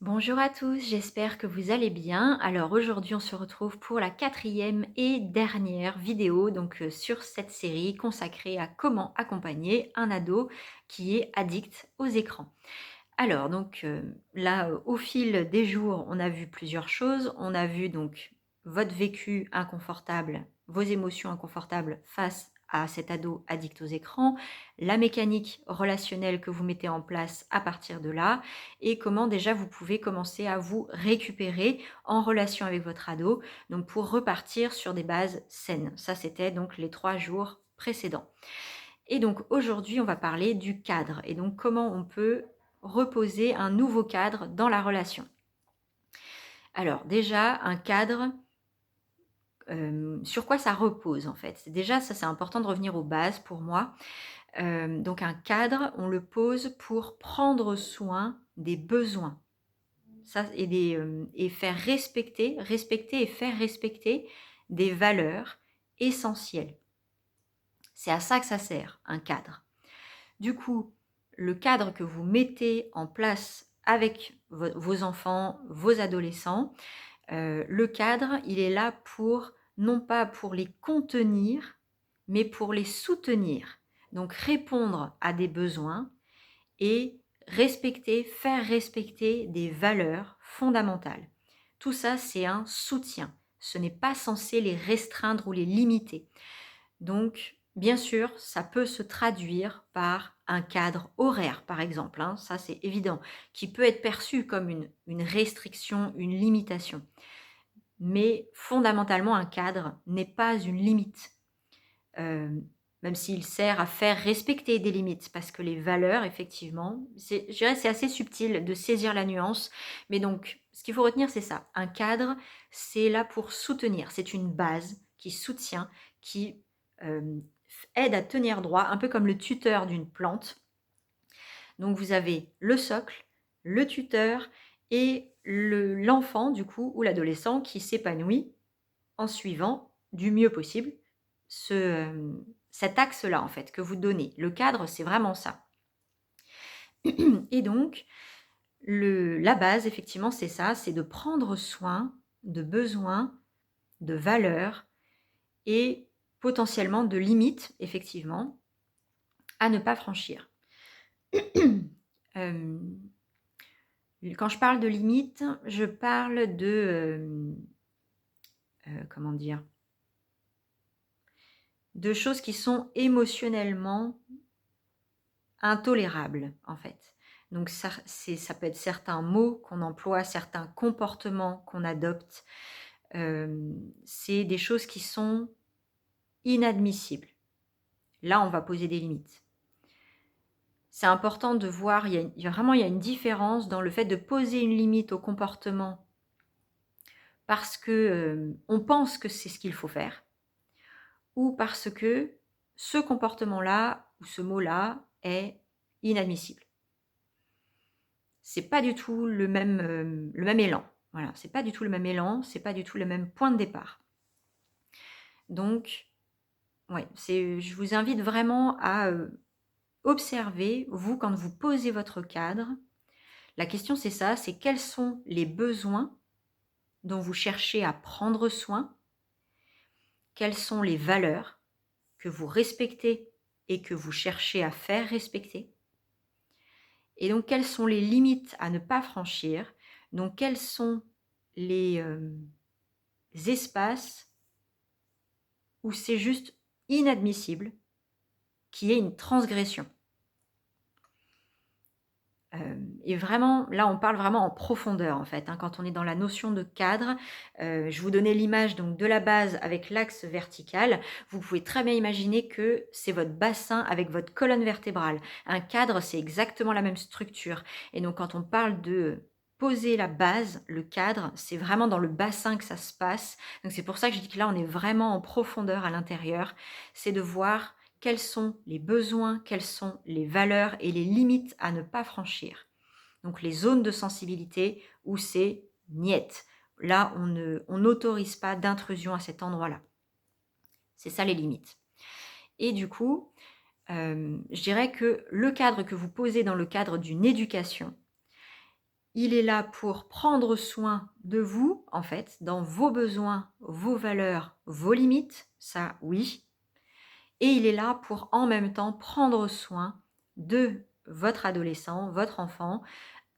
Bonjour à tous, j'espère que vous allez bien. Alors aujourd'hui, on se retrouve pour la quatrième et dernière vidéo sur cette série consacrée à comment accompagner un ado qui est addict aux écrans. Alors là, au fil des jours, on a vu plusieurs choses. On a vu donc votre vécu inconfortable, vos émotions inconfortables face à cet ado addict aux écrans, la mécanique relationnelle que vous mettez en place à partir de là et comment déjà vous pouvez commencer à vous récupérer en relation avec votre ado, donc pour repartir sur des bases saines. Ça, c'était donc les 3 jours précédents. Et donc aujourd'hui, on va parler du cadre et donc comment on peut reposer un nouveau cadre dans la relation. Alors déjà, un cadre, sur quoi ça repose en fait? Déjà ça, c'est important de revenir aux bases pour moi. Donc un cadre, on le pose pour prendre soin des besoins. Ça et faire respecter et faire respecter des valeurs essentielles. C'est à ça que ça sert, un cadre. Du coup, le cadre que vous mettez en place avec vos enfants, vos adolescents, le cadre, il est là pour, non pas pour les contenir, mais pour les soutenir. Donc répondre à des besoins et faire respecter des valeurs fondamentales. Tout ça, c'est un soutien. Ce n'est pas censé les restreindre ou les limiter. Donc, bien sûr, ça peut se traduire par un cadre horaire, par exemple, hein, ça c'est évident, qui peut être perçu comme une restriction, une limitation. Mais fondamentalement, un cadre n'est pas une limite, euh, même s'il sert à faire respecter des limites, parce que les valeurs, effectivement, je dirais c'est assez subtil de saisir la nuance, mais donc, ce qu'il faut retenir, c'est ça. Un cadre, c'est là pour soutenir, c'est une base qui soutient, qui euh, aide à tenir droit, un peu comme le tuteur d'une plante. Donc vous avez le socle, le tuteur et l'enfant du coup ou l'adolescent qui s'épanouit en suivant du mieux possible cet axe-là en fait que vous donnez. Le cadre, c'est vraiment ça. Et donc la base, effectivement, c'est ça, c'est de prendre soin de besoins, de valeurs et potentiellement de limites, effectivement, à ne pas franchir. Euh, quand je parle de limites, je parle comment dire, de choses qui sont émotionnellement intolérables, en fait. Donc ça peut être certains mots qu'on emploie, certains comportements qu'on adopte. C'est des choses qui sont inadmissibles. Là, on va poser des limites. C'est important de voir, il y a une différence dans le fait de poser une limite au comportement parce que on pense que c'est ce qu'il faut faire, ou parce que ce comportement-là ou ce mot-là est inadmissible. C'est pas du tout le même élan. Voilà, c'est pas du tout le même élan, c'est pas du tout le même point de départ. Donc, ouais, je vous invite vraiment à observer, vous, quand vous posez votre cadre, la question c'est ça, c'est quels sont les besoins dont vous cherchez à prendre soin, quelles sont les valeurs que vous respectez et que vous cherchez à faire respecter. Et donc, quelles sont les limites à ne pas franchir? Donc, quels sont les espaces où c'est juste inadmissible qu'il y ait une transgression? Et vraiment, là, on parle vraiment en profondeur, en fait, hein, quand on est dans la notion de cadre. Je vous donnais l'image donc de la base avec l'axe vertical. Vous pouvez très bien imaginer que c'est votre bassin avec votre colonne vertébrale. Un cadre, c'est exactement la même structure. Et donc, quand on parle de poser la base, le cadre, c'est vraiment dans le bassin que ça se passe. Donc, c'est pour ça que je dis que là, on est vraiment en profondeur à l'intérieur. C'est de voir quels sont les besoins, quelles sont les valeurs et les limites à ne pas franchir. Donc les zones de sensibilité où c'est niet. Là, on n'autorise pas d'intrusion à cet endroit-là. C'est ça les limites. Et du coup, je dirais que le cadre que vous posez dans le cadre d'une éducation, Il est là pour prendre soin de vous, en fait, dans vos besoins, vos valeurs, vos limites, ça oui. Et il est là pour en même temps prendre soin de votre adolescent, votre enfant,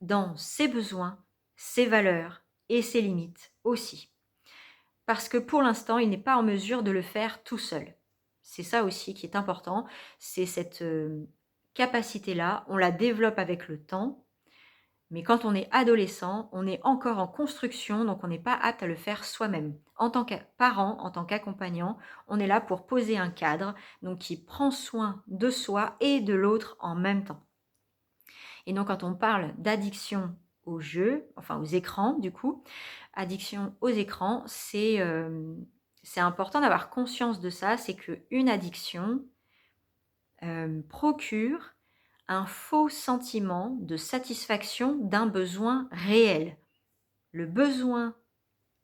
dans ses besoins, ses valeurs et ses limites aussi. Parce que pour l'instant, il n'est pas en mesure de le faire tout seul. C'est ça aussi qui est important, c'est cette capacité-là, on la développe avec le temps, mais quand on est adolescent, on est encore en construction, donc on n'est pas apte à le faire soi-même. En tant que parent, en tant qu'accompagnant, on est là pour poser un cadre, donc qui prend soin de soi et de l'autre en même temps. Et donc quand on parle d'addiction aux jeux, enfin aux écrans du coup, addiction aux écrans, c'est important d'avoir conscience de ça, c'est qu'une addiction procure un faux sentiment de satisfaction d'un besoin réel. Le besoin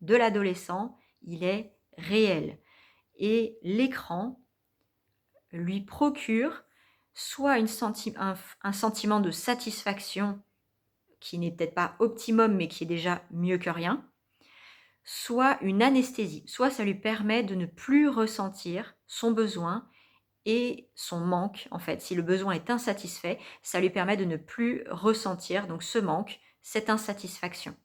de l'adolescent, il est réel. Et l'écran lui procure soit un sentiment de satisfaction qui n'est peut-être pas optimum, mais qui est déjà mieux que rien, soit une anesthésie, soit ça lui permet de ne plus ressentir son besoin et son manque, en fait. Si le besoin est insatisfait, ça lui permet de ne plus ressentir donc ce manque, cette insatisfaction.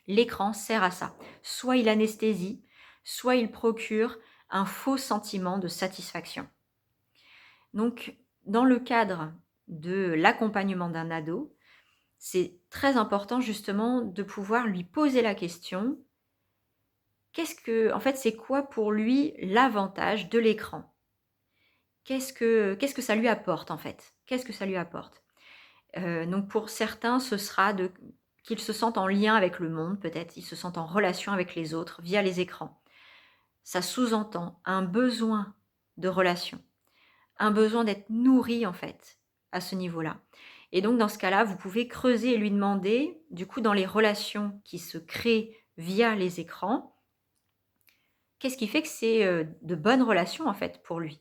L'écran sert à ça. Soit il anesthésie, soit il procure un faux sentiment de satisfaction. Donc, dans le cadre de l'accompagnement d'un ado, c'est très important justement de pouvoir lui poser la question, en fait, c'est quoi pour lui l'avantage de l'écran? Qu'est-ce que ça lui apporte en fait? Qu'est-ce que ça lui apporte? Donc pour certains, ce sera qu'ils se sentent en lien avec le monde peut-être, ils se sentent en relation avec les autres via les écrans. Ça sous-entend un besoin de relation, un besoin d'être nourri en fait, à ce niveau-là. Et donc dans ce cas-là, vous pouvez creuser et lui demander, du coup dans les relations qui se créent via les écrans, qu'est-ce qui fait que c'est de bonnes relations en fait pour lui?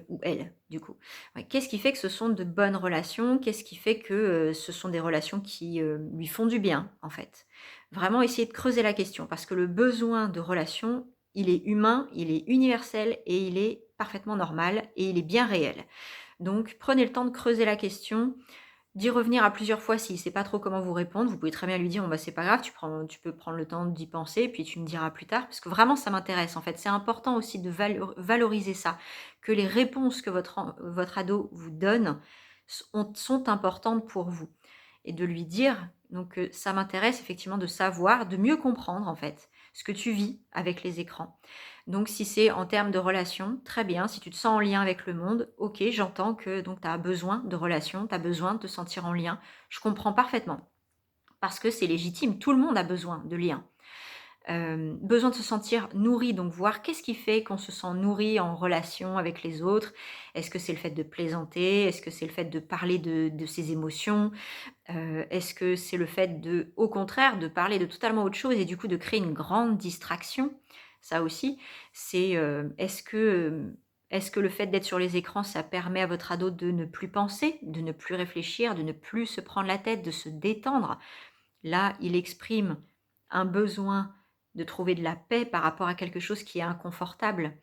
Ou elle, du coup. Ouais, qu'est-ce qui fait que ce sont de bonnes relations? Qu'est-ce qui fait que ce sont des relations qui lui font du bien, en fait? Vraiment essayer de creuser la question, parce que le besoin de relation, il est humain, il est universel et il est parfaitement normal et il est bien réel. Donc prenez le temps de creuser la question, d'y revenir à plusieurs fois s'il ne sait pas trop comment vous répondre. Vous pouvez très bien lui dire: «Bon, bah, c'est pas grave, tu peux prendre le temps d'y penser, puis tu me diras plus tard», parce que vraiment ça m'intéresse, en fait. C'est important aussi de valoriser ça, que les réponses que votre ado vous donne sont importantes pour vous et de lui dire donc ça m'intéresse effectivement de savoir, de mieux comprendre, en fait, ce que tu vis avec les écrans. Donc si c'est en termes de relations, très bien. Si tu te sens en lien avec le monde, OK, j'entends que donc tu as besoin de relations, tu as besoin de te sentir en lien. Je comprends parfaitement parce que c'est légitime, tout le monde a besoin de liens. Besoin de se sentir nourri, donc voir qu'est-ce qui fait qu'on se sent nourri en relation avec les autres. Est-ce que c'est le fait de plaisanter? Est-ce que c'est le fait de parler de ses émotions? Est-ce que c'est le fait au contraire, de parler de totalement autre chose et du coup de créer une grande distraction? Ça aussi, est-ce que le fait d'être sur les écrans, ça permet à votre ado de ne plus penser, de ne plus réfléchir, de ne plus se prendre la tête, de se détendre? Là, il exprime un besoin de trouver de la paix par rapport à quelque chose qui est inconfortable.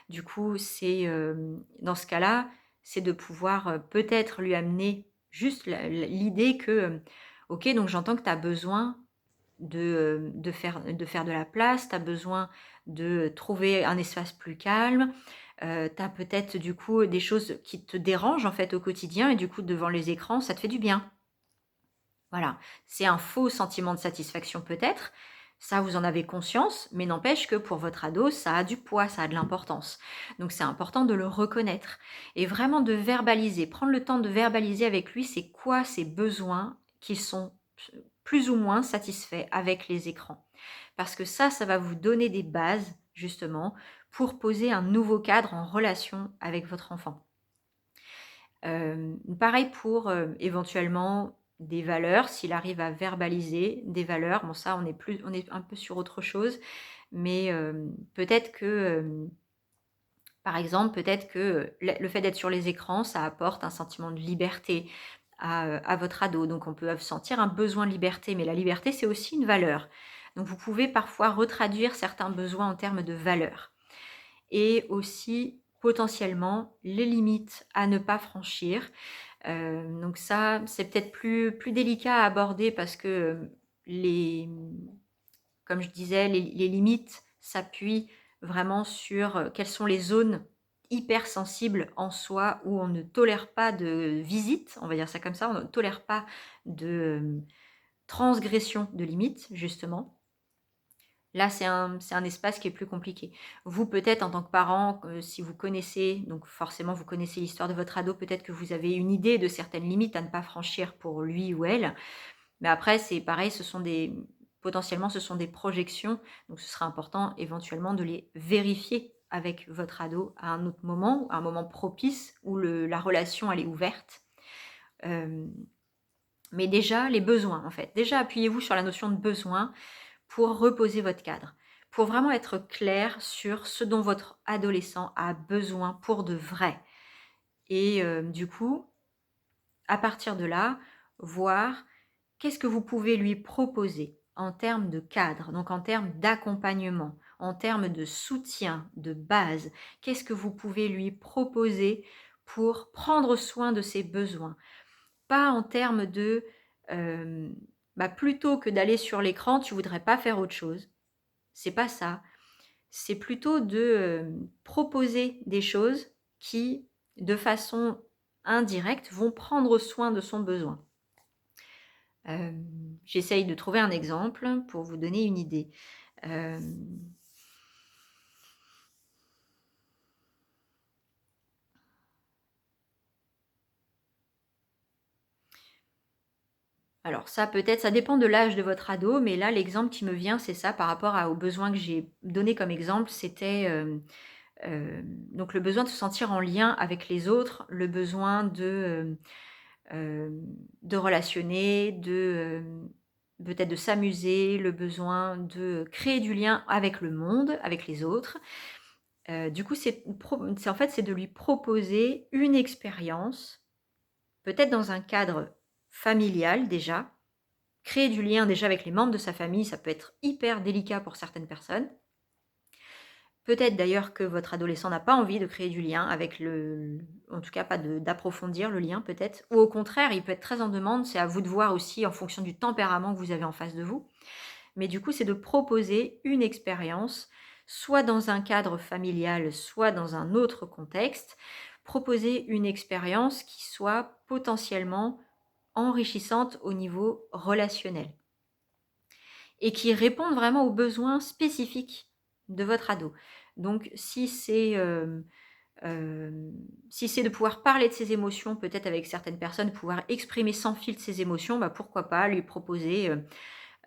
Du coup, dans ce cas-là, c'est de pouvoir, peut-être lui amener juste l'idée que, OK, donc j'entends que tu as besoin de faire de la place, tu as besoin de trouver un espace plus calme, tu as peut-être du coup des choses qui te dérangent en fait au quotidien et du coup devant les écrans, ça te fait du bien. Voilà, c'est un faux sentiment de satisfaction peut-être, ça vous en avez conscience, mais n'empêche que pour votre ado, ça a du poids, ça a de l'importance. Donc c'est important de le reconnaître et vraiment de verbaliser, prendre le temps de verbaliser avec lui c'est quoi ses besoins qui sont plus ou moins satisfaits avec les écrans. Parce que ça va vous donner des bases justement pour poser un nouveau cadre en relation avec votre enfant. Pareil pour, éventuellement des valeurs, s'il arrive à verbaliser des valeurs. Bon ça on est un peu sur autre chose, mais peut-être que, par exemple, peut-être que le fait d'être sur les écrans, ça apporte un sentiment de liberté, à votre ado. Donc on peut sentir un besoin de liberté, mais la liberté, c'est aussi une valeur. Donc vous pouvez parfois retraduire certains besoins en termes de valeur. Et aussi potentiellement les limites à ne pas franchir. Donc ça, c'est peut-être plus délicat à aborder parce que comme je disais, les limites s'appuient vraiment sur quelles sont les zones hypersensibles en soi où on ne tolère pas de visite, on va dire ça comme ça, on ne tolère pas de transgression de limites, justement. Là, c'est un espace qui est plus compliqué. Vous, peut-être, en tant que parent, si vous connaissez, donc forcément, vous connaissez l'histoire de votre ado, peut-être que vous avez une idée de certaines limites à ne pas franchir pour lui ou elle. Mais après, c'est pareil, potentiellement, ce sont des projections. Donc, ce sera important, éventuellement, de les vérifier avec votre ado à un autre moment, à un moment propice où la relation, elle est ouverte. Mais déjà, les besoins, en fait. Déjà, appuyez-vous sur la notion de besoin pour reposer votre cadre, pour vraiment être clair sur ce dont votre adolescent a besoin pour de vrai. Et du coup, à partir de là, voir qu'est-ce que vous pouvez lui proposer en termes de cadre, donc en termes d'accompagnement, en termes de soutien, de base. Qu'est-ce que vous pouvez lui proposer pour prendre soin de ses besoins? Pas en termes de plutôt que d'aller sur l'écran, tu voudrais pas faire autre chose. C'est pas ça. C'est plutôt de proposer des choses qui, de façon indirecte, vont prendre soin de son besoin. J'essaye de trouver un exemple pour vous donner une idée. Alors ça, peut-être, ça dépend de l'âge de votre ado, mais là, l'exemple qui me vient, c'est ça par rapport aux besoins que j'ai donné comme exemple. C'était donc le besoin de se sentir en lien avec les autres, le besoin de relationner, peut-être de s'amuser, le besoin de créer du lien avec le monde, avec les autres. Du coup, en fait, c'est de lui proposer une expérience, peut-être dans un cadre familial déjà. Créer du lien déjà avec les membres de sa famille, ça peut être hyper délicat pour certaines personnes. Peut-être d'ailleurs que votre adolescent n'a pas envie de créer du lien avec en tout cas pas d'approfondir le lien peut-être, ou au contraire, il peut être très en demande, c'est à vous de voir aussi en fonction du tempérament que vous avez en face de vous. Mais du coup, c'est de proposer une expérience, soit dans un cadre familial, soit dans un autre contexte, proposer une expérience qui soit potentiellement enrichissante au niveau relationnel et qui réponde vraiment aux besoins spécifiques de votre ado. Donc, si c'est de pouvoir parler de ses émotions, peut-être avec certaines personnes, pouvoir exprimer sans filtre ses émotions, pourquoi pas lui proposer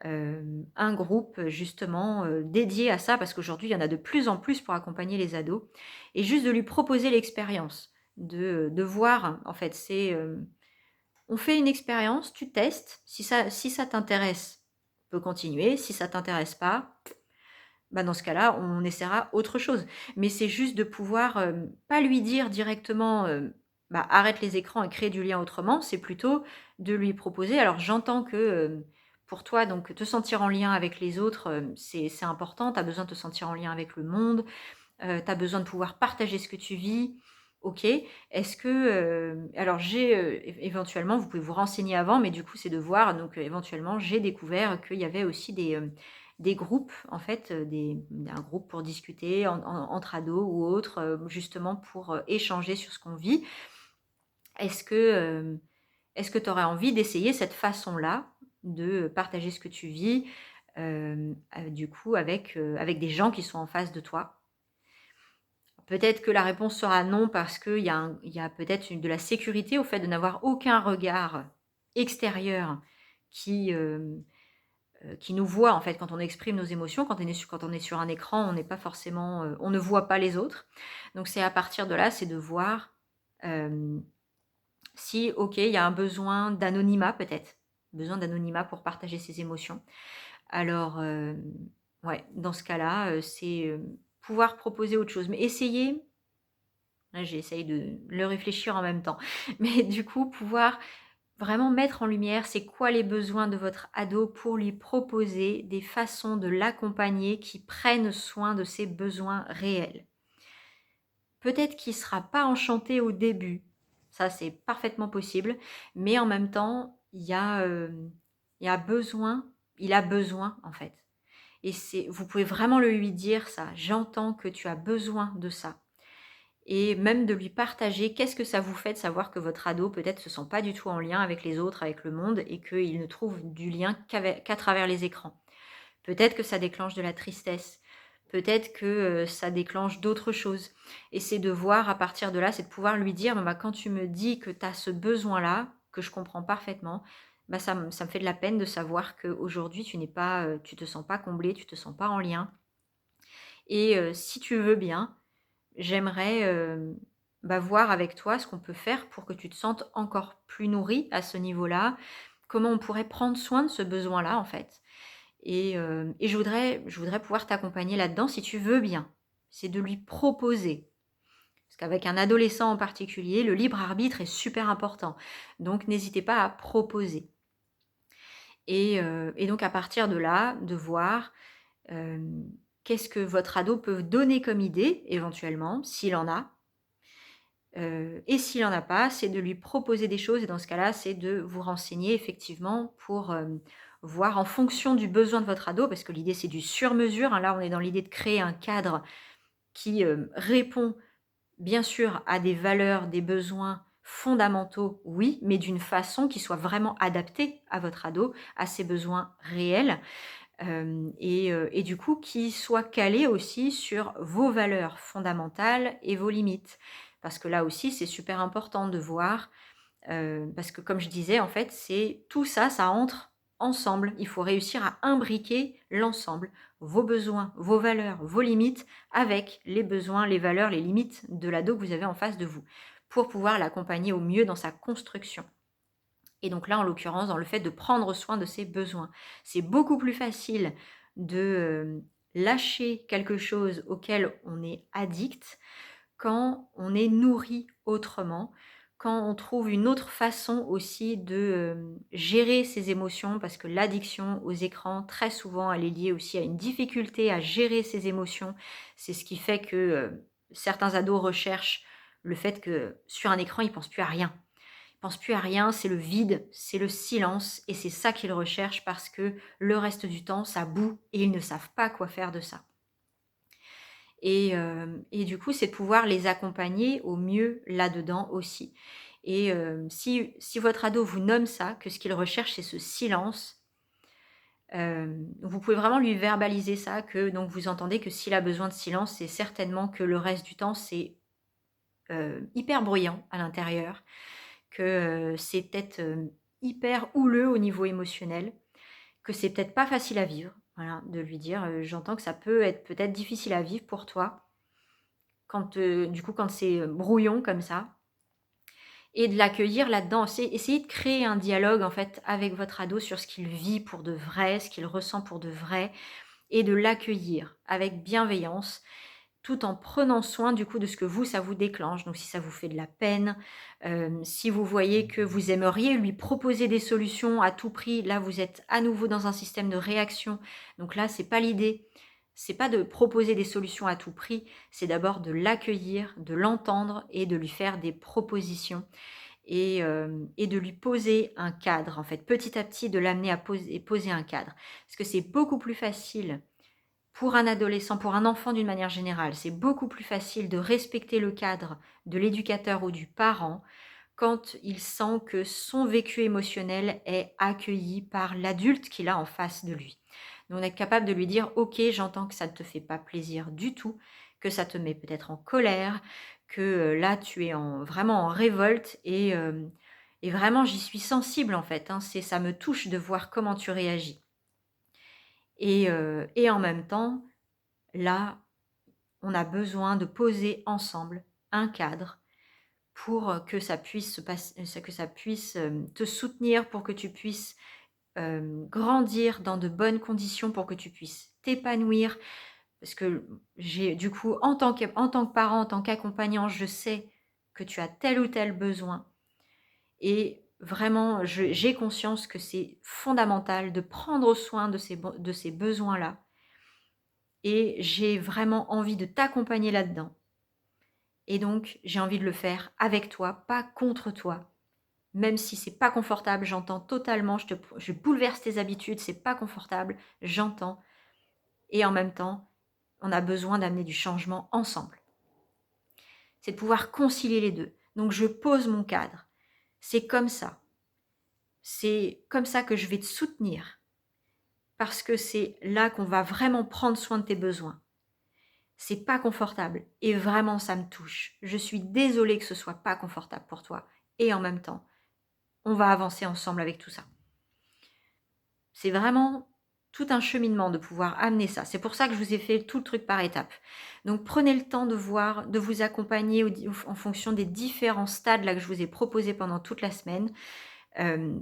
un groupe justement dédié à ça, parce qu'aujourd'hui, il y en a de plus en plus pour accompagner les ados, et juste de lui proposer l'expérience, de voir, en fait, on fait une expérience, tu testes, si ça t'intéresse, on peut continuer, si ça t'intéresse pas, dans ce cas-là, on essaiera autre chose. Mais c'est juste de pouvoir, pas lui dire directement, arrête les écrans et crée du lien autrement, c'est plutôt de lui proposer. Alors j'entends que, pour toi, donc te sentir en lien avec les autres, c'est important, tu as besoin de te sentir en lien avec le monde, tu as besoin de pouvoir partager ce que tu vis. OK. Est-ce que, alors éventuellement, vous pouvez vous renseigner avant, mais du coup, c'est de voir, donc éventuellement, j'ai découvert qu'il y avait aussi des groupes, en fait, un groupe pour discuter entre ados ou autres, justement pour échanger sur ce qu'on vit. Est-ce que tu aurais envie d'essayer cette façon-là de partager ce que tu vis, du coup, avec des gens qui sont en face de toi? Peut-être que la réponse sera non parce qu'il y a peut-être de la sécurité au fait de n'avoir aucun regard extérieur qui, qui nous voit en fait quand on exprime nos émotions. Quand on est sur un écran, on n'est pas forcément, on ne voit pas les autres. Donc c'est à partir de là, c'est de voir si, OK, il y a un besoin d'anonymat peut-être, besoin d'anonymat pour partager ses émotions. Alors, ouais, dans ce cas-là, c'est pouvoir proposer autre chose. Mais essayer, là j'essaye de le réfléchir en même temps, mais du coup pouvoir vraiment mettre en lumière c'est quoi les besoins de votre ado pour lui proposer des façons de l'accompagner qui prennent soin de ses besoins réels. Peut-être qu'il ne sera pas enchanté au début, ça c'est parfaitement possible, mais en même temps, il y a besoin, il a besoin en fait. Et vous pouvez vraiment le lui dire ça, j'entends que tu as besoin de ça. Et même de lui partager qu'est-ce que ça vous fait de savoir que votre ado peut-être se sent pas du tout en lien avec les autres, avec le monde et qu'il ne trouve du lien qu'à travers les écrans. Peut-être que ça déclenche de la tristesse, peut-être que ça déclenche d'autres choses. Et c'est de voir à partir de là, c'est de pouvoir lui dire, bah, quand tu me dis que tu as ce besoin-là, que je comprends parfaitement, bah, ça me fait de la peine de savoir qu'aujourd'hui tu te sens pas comblé, tu te sens pas en lien. Et si tu veux bien, j'aimerais bah, voir avec toi ce qu'on peut faire pour que tu te sentes encore plus nourri à ce niveau-là. Comment on pourrait prendre soin de ce besoin-là en fait. Et je voudrais pouvoir t'accompagner là-dedans si tu veux bien. C'est de lui proposer. Parce qu'avec un adolescent en particulier, le libre arbitre est super important. Donc n'hésitez pas à proposer. Et donc à partir de là, de voir euh, qu'est-ce que votre ado peut donner comme idée, éventuellement, s'il en a. Et s'il n'en a pas, c'est de lui proposer des choses. Et dans ce cas-là, c'est de vous renseigner effectivement pour voir en fonction du besoin de votre ado, parce que l'idée c'est du sur-mesure. Hein. Là, on est dans l'idée de créer un cadre qui répond bien sûr à des valeurs, des besoins fondamentaux, oui, mais d'une façon qui soit vraiment adaptée à votre ado, à ses besoins réels. Et du coup, qui soit calé aussi sur vos valeurs fondamentales et vos limites. Parce que là aussi, c'est super important de voir, parce que comme je disais, en fait, c'est tout ça, ça entre ensemble. Il faut réussir à imbriquer l'ensemble, vos besoins, vos valeurs, vos limites, avec les besoins, les valeurs, les limites de l'ado que vous avez en face de vous, pour pouvoir l'accompagner au mieux dans sa construction. Et donc là, en l'occurrence, dans le fait de prendre soin de ses besoins. C'est beaucoup plus facile de lâcher quelque chose auquel on est addict quand on est nourri autrement, quand on trouve une autre façon aussi de gérer ses émotions, parce que l'addiction aux écrans, très souvent, elle est liée aussi à une difficulté à gérer ses émotions. C'est ce qui fait que certains ados recherchent le fait que sur un écran, ils ne pensent plus à rien. Ils pensent plus à rien, c'est le vide, c'est le silence, et c'est ça qu'ils recherchent parce que le reste du temps, ça bout et ils ne savent pas quoi faire de ça. Et du coup, c'est de pouvoir les accompagner au mieux là-dedans aussi. Et si votre ado vous nomme ça, que ce qu'il recherche, c'est ce silence, vous pouvez vraiment lui verbaliser ça, que donc vous entendez que s'il a besoin de silence, c'est certainement que le reste du temps, c'est hyper bruyant à l'intérieur, que c'est peut-être hyper houleux au niveau émotionnel, que c'est peut-être pas facile à vivre. Voilà, de lui dire, j'entends que ça peut être peut-être difficile à vivre pour toi, quand c'est brouillon comme ça, et de l'accueillir là-dedans. Essayez de créer un dialogue en fait avec votre ado sur ce qu'il vit pour de vrai, ce qu'il ressent pour de vrai, et de l'accueillir avec bienveillance, tout en prenant soin du coup de ce que ça vous déclenche. Donc si ça vous fait de la peine, si vous voyez que vous aimeriez lui proposer des solutions à tout prix, là vous êtes à nouveau dans un système de réaction. Donc là, c'est pas l'idée. C'est pas de proposer des solutions à tout prix, c'est d'abord de l'accueillir, de l'entendre et de lui faire des propositions et de lui poser un cadre, en fait, petit à petit de l'amener à poser un cadre. Parce que c'est beaucoup plus facile pour un adolescent, pour un enfant d'une manière générale, c'est beaucoup plus facile de respecter le cadre de l'éducateur ou du parent quand il sent que son vécu émotionnel est accueilli par l'adulte qu'il a en face de lui. Donc on est capable de lui dire « Ok, j'entends que ça ne te fait pas plaisir du tout, que ça te met peut-être en colère, que là tu es vraiment en révolte et vraiment j'y suis sensible en fait, hein, ça me touche de voir comment tu réagis. » Et en même temps, là, on a besoin de poser ensemble un cadre pour que ça puisse te soutenir, pour que tu puisses grandir dans de bonnes conditions, pour que tu puisses t'épanouir. Parce que du coup, en tant que parent, en tant qu'accompagnant, je sais que tu as tel ou tel besoin. Et vraiment, j'ai conscience que c'est fondamental de prendre soin de ces besoins-là et j'ai vraiment envie de t'accompagner là-dedans. Et donc, j'ai envie de le faire avec toi, pas contre toi. Même si c'est pas confortable, j'entends totalement, je bouleverse tes habitudes, c'est pas confortable, j'entends. Et en même temps, on a besoin d'amener du changement ensemble. C'est de pouvoir concilier les deux. Donc, je pose mon cadre. C'est comme ça. C'est comme ça que je vais te soutenir. Parce que c'est là qu'on va vraiment prendre soin de tes besoins. C'est pas confortable. Et vraiment, ça me touche. Je suis désolée que ce soit pas confortable pour toi. Et en même temps, on va avancer ensemble avec tout ça. C'est vraiment tout un cheminement de pouvoir amener ça. C'est pour ça que je vous ai fait tout le truc par étapes. Donc prenez le temps de voir, de vous accompagner en fonction des différents stades là que je vous ai proposés pendant toute la semaine.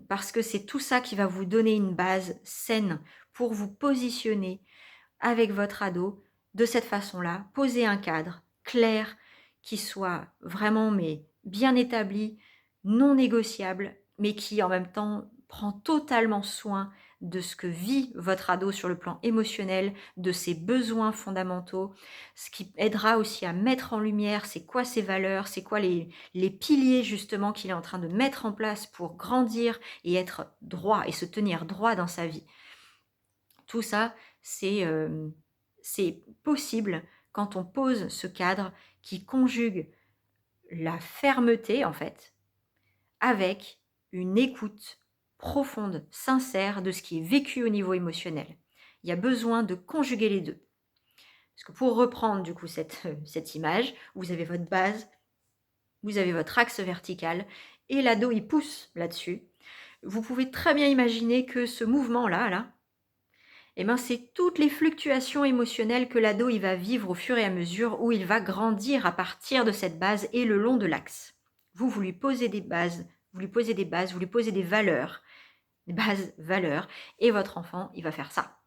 Parce que c'est tout ça qui va vous donner une base saine pour vous positionner avec votre ado de cette façon-là. Poser un cadre clair qui soit vraiment bien établi, non négociable, mais qui en même temps prend totalement soin de ce que vit votre ado sur le plan émotionnel, de ses besoins fondamentaux, ce qui aidera aussi à mettre en lumière c'est quoi ses valeurs, c'est quoi les piliers justement qu'il est en train de mettre en place pour grandir et être droit et se tenir droit dans sa vie. Tout ça, c'est possible quand on pose ce cadre qui conjugue la fermeté en fait avec une écoute profonde, sincère de ce qui est vécu au niveau émotionnel. Il y a besoin de conjuguer les deux. Parce que pour reprendre du coup cette image, vous avez votre base, vous avez votre axe vertical et l'ado il pousse là-dessus. Vous pouvez très bien imaginer que ce mouvement-là, c'est toutes les fluctuations émotionnelles que l'ado il va vivre au fur et à mesure où il va grandir à partir de cette base et le long de l'axe. Vous lui posez des bases, vous lui posez des valeurs, des bases, valeurs, et votre enfant, il va faire ça.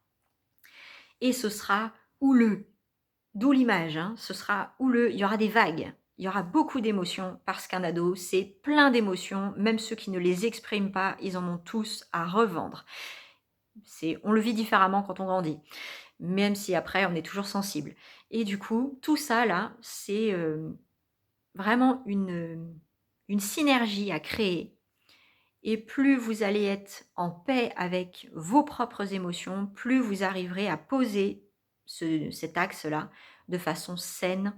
Et ce sera houleux, d'où l'image, ce sera houleux, il y aura des vagues, il y aura beaucoup d'émotions parce qu'un ado, c'est plein d'émotions, même ceux qui ne les expriment pas, ils en ont tous à revendre. On le vit différemment quand on grandit, même si après on est toujours sensible. Et du coup, tout ça là, c'est vraiment une synergie à créer. Et plus vous allez être en paix avec vos propres émotions, plus vous arriverez à poser cet axe-là de façon saine,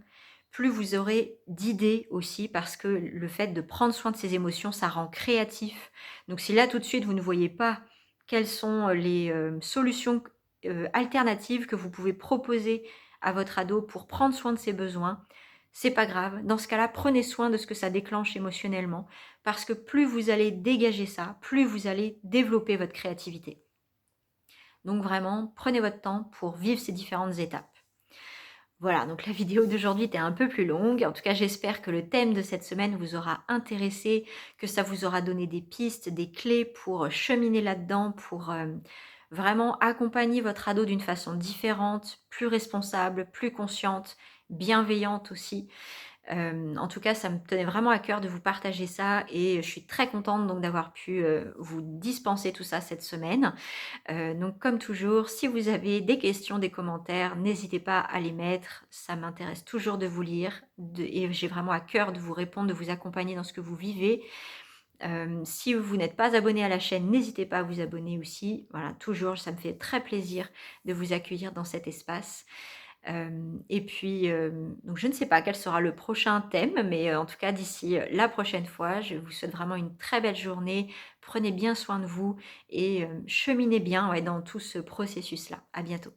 plus vous aurez d'idées aussi, parce que le fait de prendre soin de ses émotions, ça rend créatif. Donc si là tout de suite vous ne voyez pas quelles sont les solutions alternatives que vous pouvez proposer à votre ado pour prendre soin de ses besoins, c'est pas grave. Dans ce cas-là, prenez soin de ce que ça déclenche émotionnellement, parce que plus vous allez dégager ça, plus vous allez développer votre créativité. Donc vraiment, prenez votre temps pour vivre ces différentes étapes. Voilà, donc la vidéo d'aujourd'hui était un peu plus longue. En tout cas, j'espère que le thème de cette semaine vous aura intéressé, que ça vous aura donné des pistes, des clés pour cheminer là-dedans, pour vraiment accompagner votre ado d'une façon différente, plus responsable, plus consciente, bienveillante aussi. En tout cas, ça me tenait vraiment à cœur de vous partager ça et je suis très contente donc d'avoir pu vous dispenser tout ça cette semaine. Donc comme toujours, si vous avez des questions, des commentaires, n'hésitez pas à les mettre. Ça m'intéresse toujours de vous lire et j'ai vraiment à cœur de vous répondre, de vous accompagner dans ce que vous vivez. Si vous n'êtes pas abonné à la chaîne, n'hésitez pas à vous abonner aussi. Voilà, toujours, ça me fait très plaisir de vous accueillir dans cet espace. Et puis, donc je ne sais pas quel sera le prochain thème, mais en tout cas d'ici la prochaine fois, je vous souhaite vraiment une très belle journée. Prenez bien soin de vous et cheminez bien dans tout ce processus-là. À bientôt.